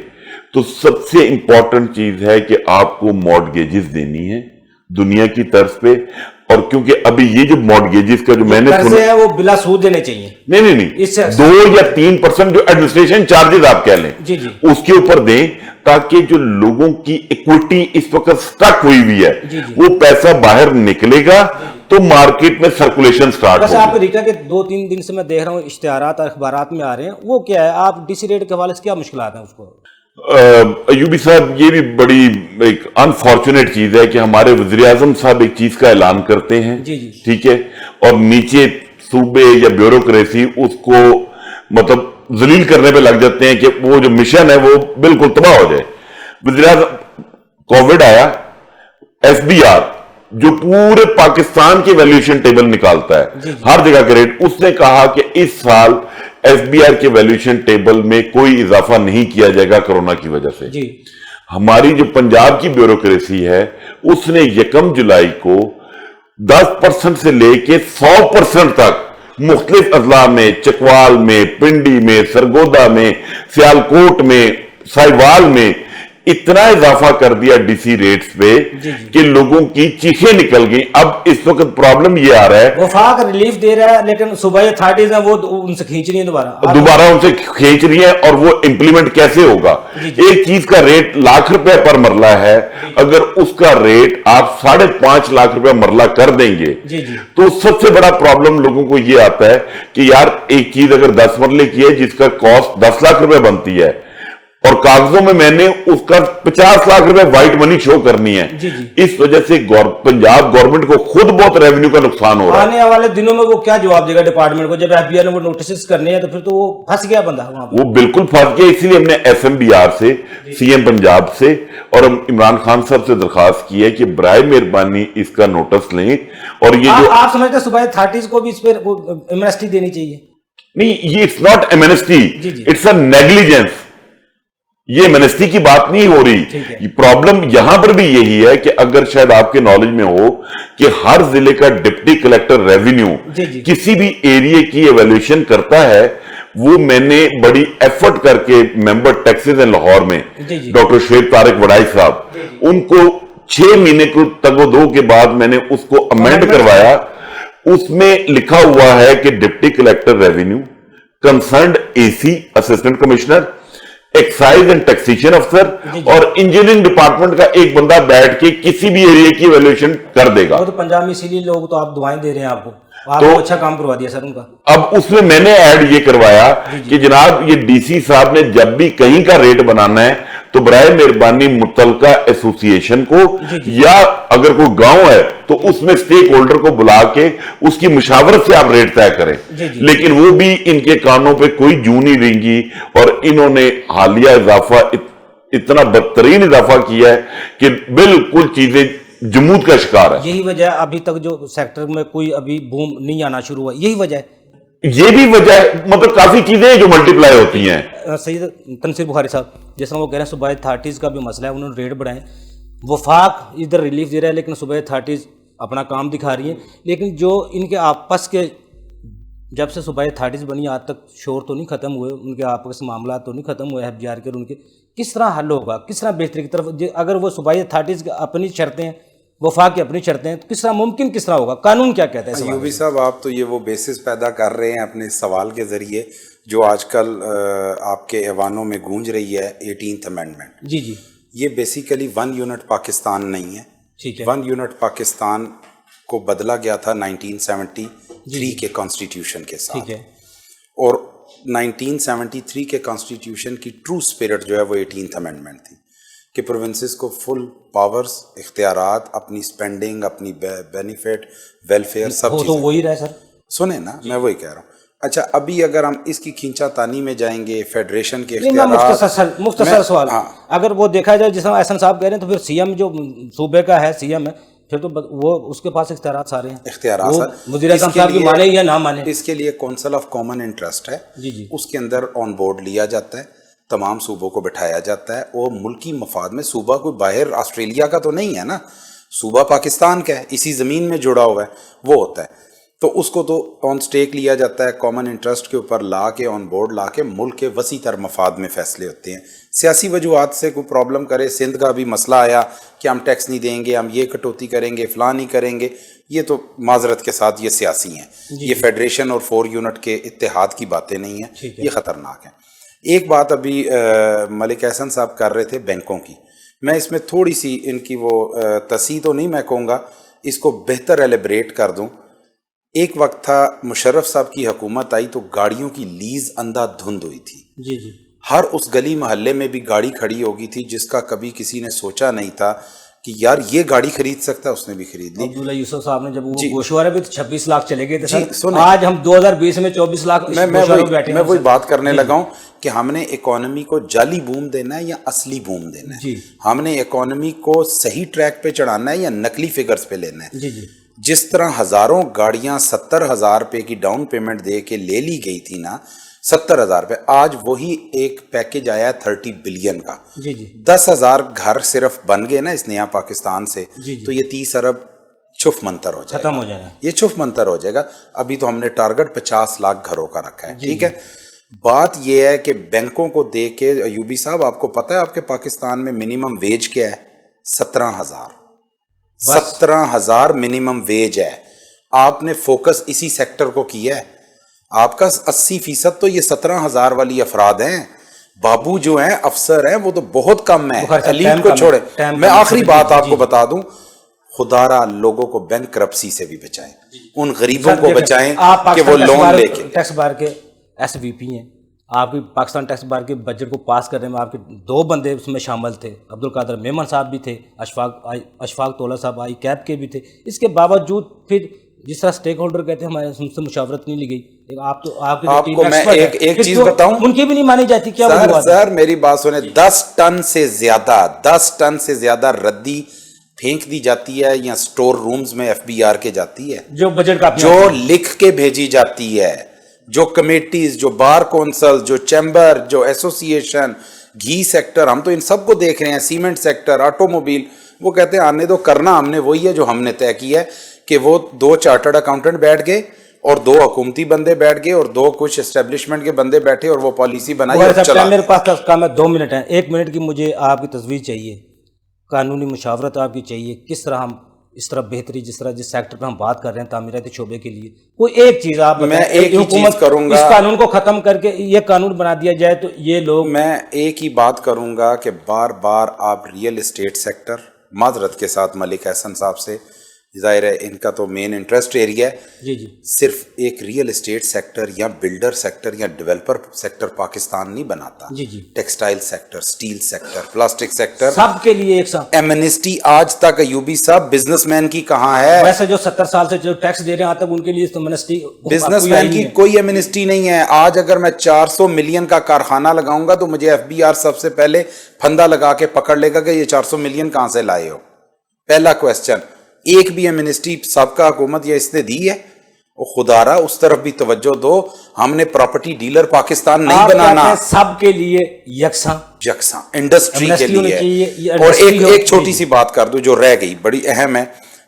तो सबसे इंपॉर्टेंट चीज है कि आपको मॉर्गेजेस देनी है दुनिया की तर्ज पे। और क्योंकि अभी ये जो मॉर्गेजेस का जो मैंने सुना है वो बिला सूद देने चाहिए। नहीं, 2 या 3% जो एडमिनिस्ट्रेशन चार्जेस आप कह लें, उसके ऊपर दें ताकि जो लोगों की इक्विटी इस वक्त स्टक हुई हुई है वो पैसा बाहर निकलेगा तो मार्केट में सर्कुलेशन स्टार्ट होगा। आप रिका के 2-3 दिन से मैं देख रहा हूँ इश्तिहारात और अखबारात में आ रहे हैं, वो क्या है? आप डीसी रेट के हवाले से क्या मुश्किल हैं उसको? अयूबी साहब, ये भी बड़ी एक अनफॉर्चुनेट चीज है कि हमारे वज़ीर आज़म साहब एक चीज का ऐलान करते हैं, ठीक है, और नीचे सूबे या ब्यूरोक्रेसी उसको मतलब जलील करने पे लग जाते हैं कि वो जो मिशन है वो बिल्कुल तबाह हो जाए। वज़ीर आज़म, कोविड आया, एफबीआर जो पूरे पाकिस्तान की वैल्यूएशन टेबल निकालता है हर जगह के रेट, उसने कहा कि इस साल एफबीआर के वैल्यूएशन टेबल में कोई इजाफा नहीं किया जाएगा कोरोना की वजह से। हमारी जो पंजाब की ब्यूरोक्रेसी है उसने 1 जुलाई को 10% से लेके 100% तक मुख्तलिफ अजला में, चकवाल में, पिंडी में, सरगोदा में, सियालकोट में, साहिवाल में इतना इजाफा कर दिया डीसी रेट्स पे कि लोगों की चीखें निकल गई। अब इस वक्त प्रॉब्लम ये आ रहा है, वफाक रिलीफ दे रहा है लेकिन सूबाई अथॉरिटीज हैं वो उनसे खींच रही है दोबारा उनसे खींच रही है, और वो इंप्लीमेंट कैसे होगा? एक चीज का रेट ₹1,00,000 पर मरला है, अगर उसका रेट आप 5.5 लाख रुपए मरला कर देंगे तो सबसे बड़ा प्रॉब्लम लोगों को ये आता है कि यार एक चीज अगर 10 मरले की है जिसका कॉस्ट 10 लाख रुपए बनती है और कागजों में मैंने उसका 50 लाख रुपए व्हाइट मनी शो करनी है, इस वजह से पंजाब गवर्नमेंट को खुद बहुत रेवेन्यू का नुकसान हो रहा है। आने वाले दिनों में वो क्या जवाब देगा डिपार्टमेंट को? जब एफबीआई ने वो नोटिस करने हैं तो फिर तो वो फंस गया बंदा वहां पर। वो बिल्कुल फंस गया, इसीलिए हमने एसएमबीआर से, सीएम पंजाब से और इमरान खान साहब से दरखास्त की है कि बराए मेहरबानी इसका नोटिस लें। और ये जो आप समझते हैं सूबाई अथॉरिटीज को भी इस पर एमनेस्टी देनी चाहिए? नहीं, ये it's not amnesty, it's a negligence. ये एमनेस्टी की बात नहीं हो रही। प्रॉब्लम यहां पर भी यही है कि अगर शायद आपके नॉलेज में हो कि हर जिले का डिप्टी कलेक्टर रेवेन्यू किसी भी एरिया की एवेल्यूएशन करता है, वो मैंने बड़ी एफर्ट करके मेंबर टैक्सेस इन लाहौर में डॉक्टर शुएब तारिक वड़ाई साहब, उनको 6 महीने को तगोदो के बाद मैंने उसको अमेंड करवाया। उसमें लिखा हुआ है कि deputy collector revenue, concerned AC assistant commissioner, excise and taxation अफसर और इंजीनियरिंग डिपार्टमेंट का एक बंदा बैठ के किसी भी एरिया की वैल्यूएशन कर देगा। वो तो पंजाब में इसीलिए लोग तो आप दुआएं दे रहे हैं आपको तो अच्छा काम करवा दिया सर उनका। अब उसमें मैंने ऐड ये करवाया कि जनाब ये डीसी साहब ने जब भी कहीं का रेट बनाना है तो बराए मेहरबानी मुतलका एसोसिएशन को या अगर कोई गांव है तो उसमें स्टेक होल्डर को बुला के उसकी मुशावरत से आप रेट तय करें। लेकिन वो भी इनके कानों पे कोई जू नहीं रेंगी और इन्होंने हालिया इजाफा इतना बदतरीन इजाफा किया है कि बिल्कुल चीजें जमूद का शिकार है। यही वजह अभी तक जो सेक्टर में कोई अभी बूम नहीं आना शुरू हुआ, यही वजह है। ये भी वजह है, मतलब काफी चीजें जो मल्टीप्लाई होती हैं। सैयद तनसीर बुखारी साहब जैसा वो कह रहे हैं सूबाई अथॉरिटीज का भी मसला है, उन्होंने रेट बढ़ाए, वफाक इधर रिलीफ दे रहा है लेकिन सूबाई अथॉरिटीज अपना काम दिखा रही है। लेकिन जो इनके आपस के जब से सूबाई अथॉरिटीज बनी आज तक शोर तो नहीं खत्म हुए, उनके आपस मामला तो नहीं खत्म हुए एफबीआर के, उनके किस तरह हल होगा, किस तरह बेहतरी की तरफ? अगर वो सूबाई अथॉरिटीज अपनी शर्तें, वफाक की अपनी शर्तें, तो किस तरह मुमकिन, किस तरह होगा? कानून क्या कहता है? यूबी साहब आप तो ये वो बेसिस पैदा कर रहे हैं अपने सवाल के जरिए जो आजकल आपके ऐवानों में गूंज रही है 18th अमेंडमेंट। जी ये बेसिकली 1 यूनिट पाकिस्तान नहीं है। ठीक है। 1 यूनिट पाकिस्तान को बदला गया था 1973 के कॉन्स्टिट्यूशन के साथ। ठीक है। और 1973 के कॉन्स्टिट्यूशन की ट्रू स्पिरिट जो है वो 18th अमेंडमेंट थी कि प्रोविंसेस को फुल पावर्स, इख्तियारात, अपनी स्पेंडिंग, अपनी बेनिफिट, वेलफेयर, सब तो वही रहा सर। सुने ना, मैं वही कह रहा हूँ। अच्छा, अभी अगर हम इसकी खींचातानी में जाएंगे फेडरेशन के इख्तियारात, मुख्तसर सवाल, अगर वो देखा जाए जिस एहसन साहब कह रहे हैं तो फिर सीएम जो सूबे का है, सीएम है, फिर तो वो उसके पास इख्तियारात सारे हैं। इख्तियारात वज़ीर आज़म साहब की माने या ना माने, इसके लिए काउंसिल ऑफ कॉमन इंटरेस्ट है। जी। उसके अंदर ऑन बोर्ड लिया जाता है, तमाम सूबों को बिठाया जाता है और मुल्की मफाद में, सूबा कोई बाहर ऑस्ट्रेलिया का तो नहीं है ना, सूबा पाकिस्तान का है, इसी ज़मीन में जुड़ा हुआ है, वो होता है। तो उसको तो ऑन स्टेक लिया जाता है, कॉमन इंटरेस्ट के ऊपर ला के, ऑन बोर्ड ला के मुल्क के वसी तर मफाद में फैसले होते हैं। सियासी वजूहात से कोई प्रॉब्लम करे, सिंध का भी मसला आया कि हम टैक्स नहीं देंगे, हम ये कटौती करेंगे, फलां नहीं करेंगे, ये तो माजरत के साथ ये सियासी हैं। ये फेडरेशन और 4 यूनिट के इत्तेहाद की बातें नहीं हैं, ये ख़तरनाक हैं। एक बात अभी मलिक एहसन साहब कर रहे थे बैंकों की, मैं इसमें थोड़ी सी इनकी वो तसी तो नहीं मैं कहूँगा, इसको बेहतर एलिब्रेट कर दूँ। एक वक्त था मुशर्रफ साहब की हुकूमत आई तो गाड़ियों की लीज अंधाधुंध हुई थी। जी। हर उस गली मोहल्ले में भी गाड़ी खड़ी होगी थी जिसका कभी किसी ने सोचा नहीं था कि यार ये गाड़ी खरीद सकता है, उसने भी खरीद ली। अब्दुल्ला यूसुफ साहब ने जब वो गोशवारे पे 26 लाख चले गए थे सर, आज हम 2020 में 24 लाख मैं वही बात करने लगा हूँ कि हमने इकोनॉमी को जाली बूम देना है या असली बूम देना है। हमने इकोनॉमी को सही ट्रैक पे चढ़ाना है या नकली फिगर्स पे लेना है। जी। जिस तरह हजारों गाड़ियां 70,000 रुपए की डाउन पेमेंट दे के ले ली गई थी ना, 70,000 रुपए, आज वही एक पैकेज आया 30 बिलियन का। जी। 10,000 घर सिर्फ बन गए ना इस नया पाकिस्तान से। जी। तो ये 30 अरब छुफ मंतर हो जाएगा, खत्म हो जाएगा, ये छुफ मंतर हो जाएगा। अभी तो हमने टारगेट 50 लाख घरों का रखा है। ठीक है, بات یہ ہے کہ بینکوں کو دیکھ کے ایوبی صاحب آپ کو پتہ ہے آپ کے پاکستان میں منیمم ویج کیا ہے؟ 17,000 17,000 منیمم ویج ہے. آپ نے فوکس اسی سیکٹر کو کیا ہے. آپ کا 80% تو یہ 17,000 والی افراد ہیں. بابو جو ہیں افسر ہیں وہ تو بہت کم ہیں. ایلیٹ کو چھوڑے. میں آخری بات آپ کو بتا دوں, خدا را لوگوں کو بینک کرپسی سے بھی بچائیں, ان غریبوں کو بچائیں کہ وہ لون لے کے. ٹیکس بار کے ایس وی پی ہیں, آپ کی پاکستان ٹیکس بار کے بجٹ کو پاس کرنے میں آپ کے 2 بندے اس میں شامل تھے, عبدالقادر میمن صاحب بھی تھے, اشفاق تولا صاحب آئی کیب کے بھی تھے. اس کے باوجود پھر جس طرح سٹیک ہولڈر کہتے ہیں ہمارے ان سے مشاورت نہیں لی گئی. آپ کو میں ایک چیز بتاؤں, ان کی بھی نہیں مانی جاتی. کیا سر میری بات سنیں, 10 ٹن سے زیادہ ردی پھینک دی جاتی ہے یا سٹور رومز میں ایف بی آر کے جاتی ہے, جو بجٹ کا جو لکھ کے بھیجی جاتی ہے, جو کمیٹیز, جو بار کونسل, جو چیمبر, جو ایسوسی ایشن, گھی سیکٹر, ہم تو ان سب کو دیکھ رہے ہیں, سیمنٹ سیکٹر, آٹو موبائل, وہ کہتے ہیں آنے دو, کرنا ہم نے وہی ہے جو ہم نے طے کیا ہے کہ وہ 2 چارٹرڈ اکاؤنٹنٹ بیٹھ گئے اور 2 حکومتی بندے بیٹھ گئے اور 2 کچھ اسٹیبلشمنٹ کے بندے بیٹھے اور وہ پالیسی بنائی اور چلا. میرے پاس کام ہے 2 منٹ ہیں, 1 منٹ کی مجھے آپ کی تجویز چاہیے, قانونی مشاورت آپ کی چاہیے. کس طرح ہم اس طرح بہتری, جس طرح جس سیکٹر پہ ہم بات کر رہے ہیں تعمیراتی شعبے کے لیے, کوئی ایک چیز آپ میں ایک ہی چیز کروں گا, اس قانون کو ختم کر کے یہ قانون بنا دیا جائے تو یہ لوگ. میں ایک ہی بات کروں گا کہ بار بار آپ ریئل اسٹیٹ سیکٹر, معذرت کے ساتھ ملک احسن صاحب سے, ظاہر ہے ان کا تو مین انٹرسٹ ایریا ہے, جی صرف ایک ریئل اسٹیٹ سیکٹر یا بلڈر سیکٹر یا ڈیولپر سیکٹر پاکستان نہیں بناتا. Textile sector, steel sector, plastic sector, سب کے لیے ایک ساتھ. ایمنسٹی آج تک ایوبی صاحب بزنس مین کی کہاں ہے؟ ویسے جو 70 سال سے جو ٹیکس دے رہے ہیں آج تک ان کے لیے ایمنسٹی, بزنس مین کی کوئی ایمنسٹی نہیں ہے. آج اگر میں 400 ملین کا کارخانہ لگاؤں گا تو مجھے ایف بی آر سب سے پہلے پھندا لگا کے پکڑ لے گا کہ یہ 400 ملین کہاں سے لائے ہو. پہلا کوسچن. ایک بھی ایمنسٹی سابقہ حکومت یا اس نے دی ہے؟ خدا را اس طرف بھی توجہ دو. ہم نے پراپرٹی ڈیلر پاکستان نہیں بنانا, سب کے لیے یکساں انڈسٹری کے لیے. اور ایک چھوٹی سی بات کر دوں جو رہ گئی, بڑی اہم ہے.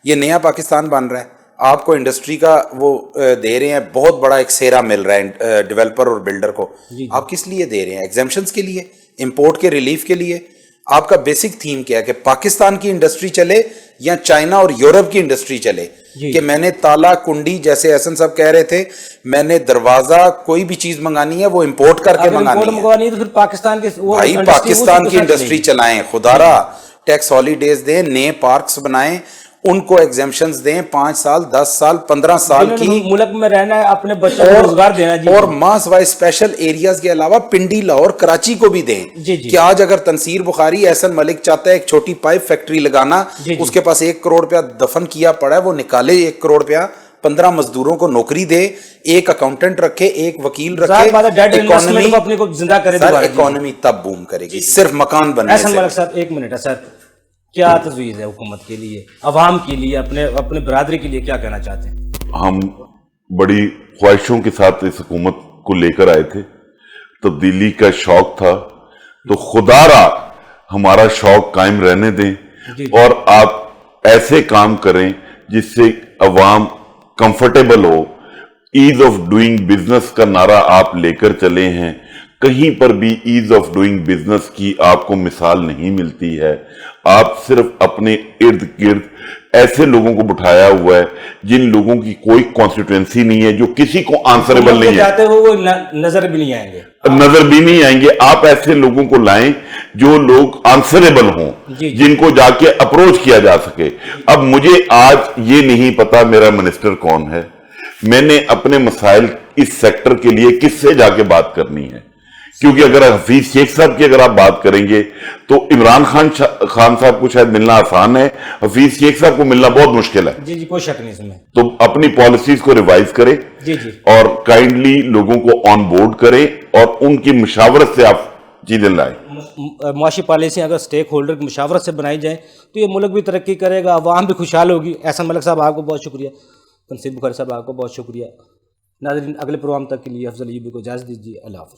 یہ نیا پاکستان بن رہا ہے, آپ کو انڈسٹری کا وہ دے رہے ہیں, بہت بڑا ایک سیرا مل رہا ہے ڈیولپر اور بلڈر کو. آپ کس لیے دے رہے ہیں؟ ایگزیمپشنز کے لیے, امپورٹ کے ریلیف کے لیے. آپ کا بیسک تھیم کیا ہے کہ پاکستان کی انڈسٹری چلے یا چائنا اور یورپ کی انڈسٹری چلے؟ کہ میں نے تالا کنڈی, جیسے احسن صاحب کہہ رہے تھے, میں نے دروازہ, کوئی بھی چیز منگانی ہے وہ امپورٹ کر کے منگانی ہے. تو پھر پاکستان کے بھائی پاکستان کی انڈسٹری چلائیں, خدا را ٹیکس ہالیڈیز دیں, نئے پارکس بنائیں, ان کو ایگزیمپشنز دیں, 5 سال 10 سال 15 سال کی ملک میں رہنا ہے, اپنے بچوں کو روزگار دینا. اور ماس وائز اسپیشل ایریاز کے علاوہ پنڈی, لاہور, کراچی کو بھی دیں. کہ آج اگر تنصیر بخاری, احسن ملک چاہتا ہے ایک چھوٹی پائپ فیکٹری لگانا, اس کے پاس 1 کروڑ روپیہ دفن کیا پڑا ہے, وہ نکالے 1 کروڑ روپیہ, 15 مزدوروں کو نوکری دے, 1 اکاؤنٹنٹ رکھے, 1 وکیل رکھے, اکانومی تب بوم کرے گی صرف مکان بننے سے. احسن ملک صاحب 1 منٹ ہے سر, کیا تجویز ہے حکومت کے لیے, عوام کے لیے, اپنے برادری کے لیے کیا کہنا چاہتے ہیں؟ ہم بڑی خواہشوں کے ساتھ اس حکومت کو لے کر آئے تھے, تبدیلی کا شوق تھا, تو خدا را ہمارا شوق قائم رہنے دیں اور آپ ایسے کام کریں جس سے عوام comfortable who. As of doing business کا نعرہ آپ لے کر چلے ہیں, کہیں پر بھی ایز آف ڈوئنگ بزنس کی آپ کو مثال نہیں ملتی ہے. آپ صرف اپنے ارد گرد ایسے لوگوں کو بٹھایا ہوا ہے جن لوگوں کی کوئی کانسٹیٹوئنسی نہیں ہے, جو کسی کو آنسریبل نہیں ہے, وہ نظر بھی نہیں آئیں گے. آپ ایسے لوگوں کو لائیں جو لوگ آنسریبل ہوں, جن کو جا کے اپروچ کیا جا سکے. اب مجھے آج یہ نہیں پتا میرا منسٹر کون ہے, میں نے اپنے مسائل اس سیکٹر کے لیے کس سے جا کے بات کرنی ہے, کیونکہ اگر حفیظ شیخ صاحب کی اگر آپ بات کریں گے تو عمران خان صاحب کو شاید ملنا آسان ہے, حفیظ شیخ صاحب کو ملنا بہت مشکل ہے. جی کوئی شک نہیں اس میں. تو اپنی پالیسیز کو ریوائز کریں اور کائنڈلی لوگوں کو آن بورڈ کریں اور ان کی مشاورت سے آپ چیزیں لائیں. معاشی پالیسیاں اگر سٹیک ہولڈر کی مشاورت سے بنائی جائیں تو یہ ملک بھی ترقی کرے گا, عوام بھی خوشحال ہوگی. احسن ملک صاحب آپ کو بہت شکریہ, تنصیر بخاری صاحب آپ کو بہت شکریہ. ناظرین اگلے پروگرام تک کے لیے افضل ایوبی کو اجازت دیجیے. اللہ حافظ.